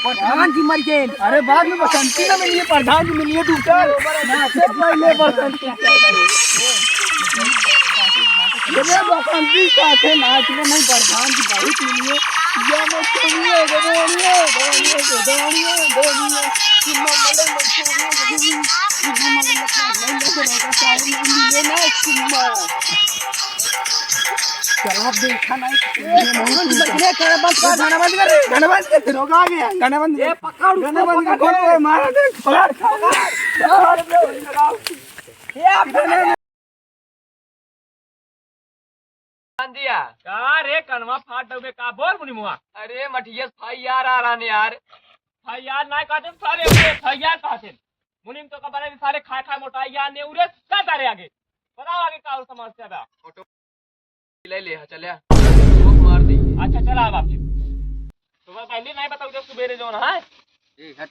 प्रधान जी मर गए। अरे बाद में बसंती ना मिलिए, प्रधान जी मिलिए दूसरा पहले बसंती बसंती साथे नाच में नहीं, प्रधान जी बहुत मिलिए आप देखा नहीं रे कनवा फाट डबे का बोल मुनि मुआ। अरे मठियस भाई यार आ रहा ने यार भाई यार ना कहते सारे भाई यार कहते मुनिम तो कबरे सारे खाए खाए मोटाई यार ने उरे का तारे आगे बताओ आगे का समस्या बा। ऑटो ले ले चले वो मार दी। अच्छा चला अब आप तो पहले नहीं बताओ जब सुबेरे जो ना है ए हट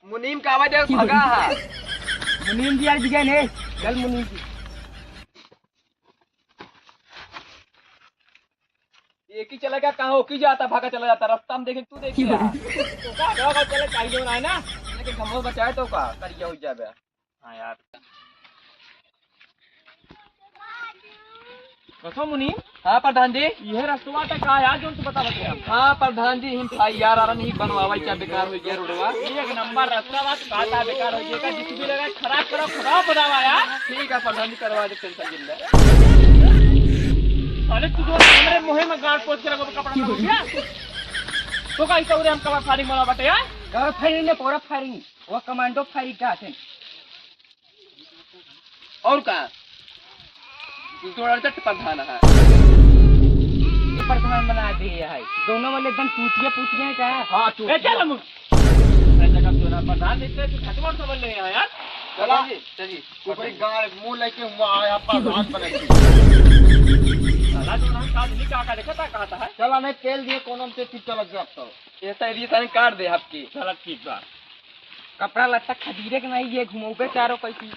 मुनीम का आवाज भगा है। मुनीम जी यार बिगन है चल मुनीम जी एक ही चला गया कहाँ की जाता भागा चला जाता रास्ता में देखे तू देखी तो का चले चाहिए होना है ना लेकिन हमको बचाए तो का करिया हो जाबे। हां यार कसो मुनि। हां प्रधान जी ये रास्ता का का यार जो तू बता बता। हां प्रधान जी हम भाई यार आ नहीं बनवावा क्या बेकार हो गया रोडवा एक नंबर रास्ता बात काटा बेकार हो गया जिस भी लगा खराब करो खराब बनावा यार। ठीक है प्रधान जी करवा दे टेंशन जिंदा। अरे तू जो हमरे मुहे में गाड़ पोछ के रखो कपड़ा हो गया तो का इसे हम कवर फायरिंग वाला बटे यार कवर फायरिंग ने पूरा फायरिंग वो कमांडो फायरिंग का है और का जोड़ा जट प्रधान है प्रधान बना दिए है दोनों वाले एकदम पूछिए क्या। हां ए चल हम जगह जो ना प्रधान देते तो खटमट समझ ले यार। चला जी चलिए ऊपर गाड़ मुंह लेके वहां आया प्रधान बने साला जो ना काट नहीं काका देखा था कहता है चला नहीं तेल दिए कोनम से ठीक चला गया तो ऐसा ये सारे काट दे आपकी चला ठीक बा। कपड़ा लत्ता खदीरे के नहीं ये घुमो पे चारों कैसी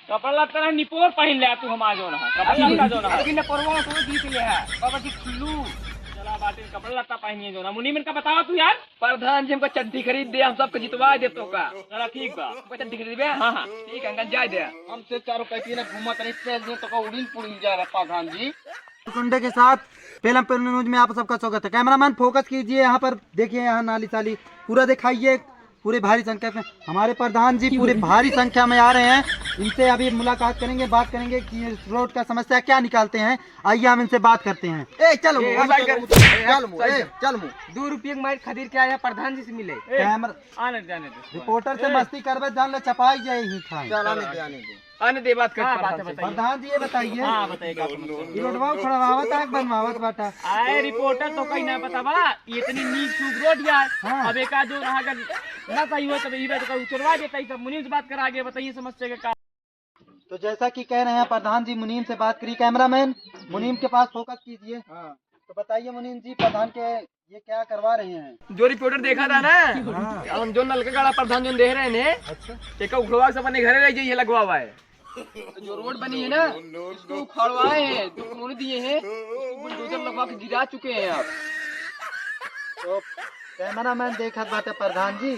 कपड़ा लत्ता नहीं निपोर पहन ले तू हम आ जो ना कपड़ा लत्ता जो ना अभी ने परवा तो जीत ले है बाबा जी खुल्लू चला बाटे कपड़ा लत्ता पहनिए जो ना मुनि मन का बताओ तू यार। प्रधान जी हमको चड्डी खरीद दे हम सबको जितवा दे तो का चला ठीक बा चड्डी खरीद दे। हां हां ठीक है अंकल जाए दे हमसे चारों पैसे ना घुमत नहीं तेल दे तो का उड़ीन पुड़ी जा रहा प्रधान जी कुंडे के साथ फिल्म पर न्यूज में आप सबका स्वागत है। कैमरामैन फोकस कीजिए यहाँ पर देखिए, यहाँ नाली साली पूरा दिखाइए। पूरे भारी संख्या में हमारे प्रधान जी पूरे भारी संख्या में आ रहे हैं। इनसे अभी मुलाकात करेंगे, बात करेंगे कि रोड का समस्या क्या निकालते हैं। आइए हम इनसे बात करते हैं। चलो चल 2 रुपये की माइट खरीद के आया प्रधान जी से मिले कैमरा आने दे रिपोर्टर से मस्ती करवे जान ले चपाई जाए ही खाए आने दे बात कर प्रधान जी ये बताइए। हां बताइए रोडवा खड़वावत है बनवावत बाटा आए रिपोर्टर तो कहीं ना बतावा इतनी नीक सूग रोड यार। हाँ। अब एक जो रहा कर ना सही हो तब इबे तो उतरवा देता ही सब मुनीम से बात कर आगे बताइए समस्या के का। तो जैसा कि कह रहे हैं प्रधान जी मुनीम से बात करिए। कैमरामैन मुनीम के पास फोकस कीजिए। तो बताइए मुनीम जी प्रधान के ये क्या करवा रहे हैं। जो रिपोर्टर देखा था ना हम जो नलका गाड़ा प्रधान जो देख रहे हैं एक उखड़वा से अपने घरे रह जाइए लगवा हुआ है जो रोड बनी है ना इसको उखाड़वाए हैं जो उन्होंने दिए हैं बुलडोजर लगवा के गिरा चुके हैं आप। तो कैमरामैन देखा बाटे प्रधान जी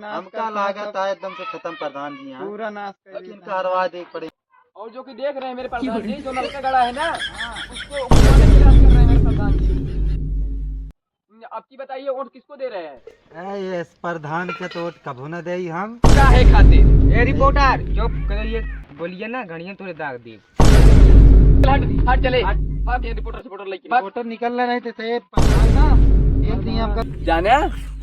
हमका लागत है एकदम से खत्म प्रधान जी यहाँ पूरा नाश लेकिन कार्रवाई देख पड़े। और जो कि देख रहे हैं मेरे प्रधान जी जो नलका गड़ा है ना उसको उखाड़ने की प्रयास कर रहे हैं मेरे प्रधान जी। आपकी बताइए वोट किसको दे रहे हैं। ये प्रधान के तो वोट कभू न दे हम क्या है खातिर ए रिपोर्टर जो करिए बोलिए ना घड़ियां थोड़े दाग दी हट चले हट रिपोर्टर लेके रिपोर्टर निकलना नहीं थे प्रधान ना एक नहीं हमका जाने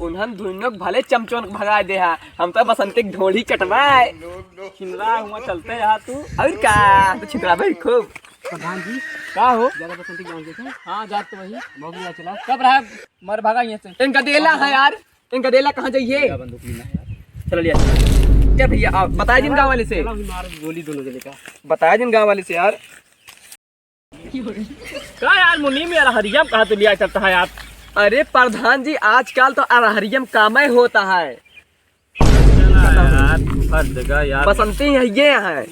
उन्हन धुनक भले चमचोन भगा दे हा हम तो बसंती ढोली कटवाए छिंदरा हुआ चलते यहाँ तू और क्या तो छिंदरा भाई खूब। प्रधान जी क्या हो ज्यादा बसंती गांव देखे। हाँ जात तो वही मोगिया चला कब रहा मर भागा यहाँ से इनका देला है यार इनका देला कहाँ जाइए बंदूक लेना चलो लिया क्या भैया बताया जिन गाँव वाले से मार गोली दोनों जगह का बताया जिन गाँव वाले से यार क्या यार मुनीम यार हरियम कहाँ तो लिया चलता है यार। अरे प्रधान जी आजकल तो अरहरियम कामय होता है यार हर जगह यार बसंती ये है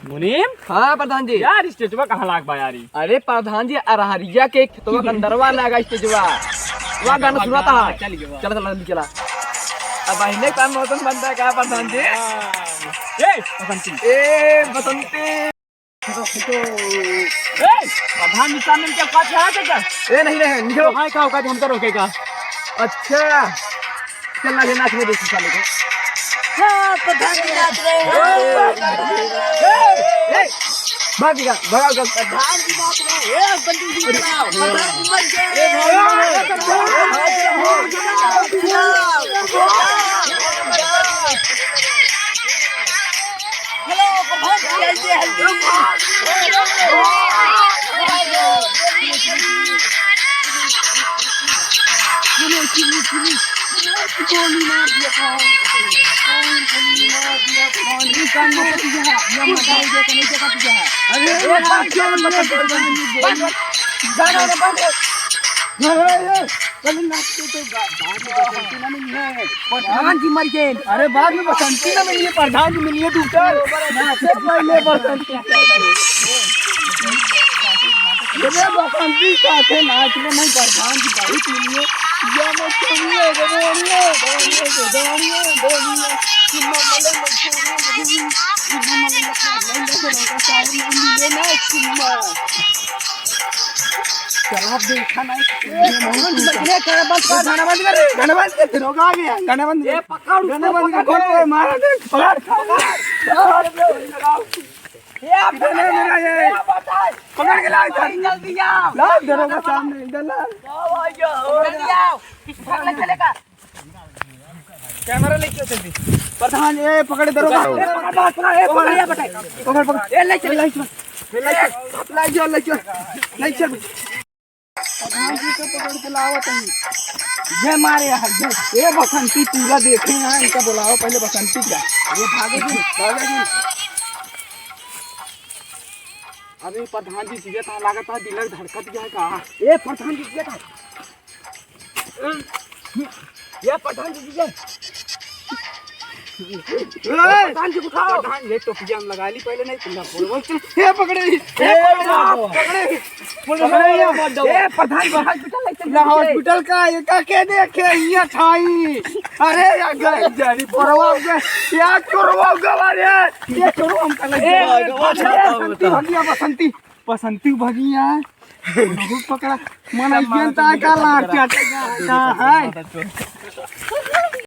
मुनीम, हाँ प्रधान जी। यार स्टेचुआ कहाँ लाग बा यारी? अरे प्रधान जी अरहरिया के खेतवा के अंदरवा लगा स्टेजवा। वहाँ गाना सुना था। चला चला जल्दी चला। अब आइने का मौसम बनता है क्या प्रधान जी? ए बसंती, ए बसंती। ए प्रधान जी सामने क्या बात है क्या? ए नहीं नहीं निकलो। हाय का औकात हमका रोकेगा? अच्छा चलना ये नाचने दे साले को। हाँ प्रधान जी नाच रहे हैं। भागेगा भगाओ प्रधान जी नाच रहे हैं। बंदूक जी चलाओ। प्रधान जी मर गए। हेलो प्रधान जी आइए गोली मार दिया प्रधान जी मर गए। अरे बाद में बसंती ना मिलिए प्रधान जी मिलिए दूसर नाचे पहले बसंती बसंती साथे नाच में नहीं प्रधान जी बहुत मिलिए या मैं छोड़िए दोनिए दोनिए दोनिए दोनिए किन्ना मले मछोड़िए किन्ना मले लगा सारे मिलिए ना किन्ना चला देखा नहीं गाना बंद कर गाना बंद कर फिर होगा आ गया गाना बंद ये पकड़ गाना बंद कर कौन मारा दे पकड़ ये आप मेरा ये पकड़ के लाओ जल्दी आओ लाओ दरोगा सामने इधर लाओ जल्दी आओ। पकड़ ले चलेगा। कैमरा लेके चल दी प्रधान ये पकड़ दरोगा पकड़ पकड़ ए ले चल ले चल प्रधान जी को पकड़ के लाओ तुम ये मारे ये बसंती पूरा देखे हैं इनका बुलाओ पहले बसंती का ये भागेगी अभी प्रधान जी सीधे था लागत था दिलक धड़कत गया का ये प्रधान जी सीधे था ये प्रधान जी सीधे प्रधान जी उठाओ प्रधान ये टोपिया हम लगा ली पहले नहीं तुम बोल ये पकड़े ये प्रधान हॉस्पिटल का ये का के देखे ये ठाई अरे यार जानी परवा क्या करवा गवारे ये करो हम कर बसंती बसंती भगिया बहुत पकड़ा मन जनता का लाट चाटेगा है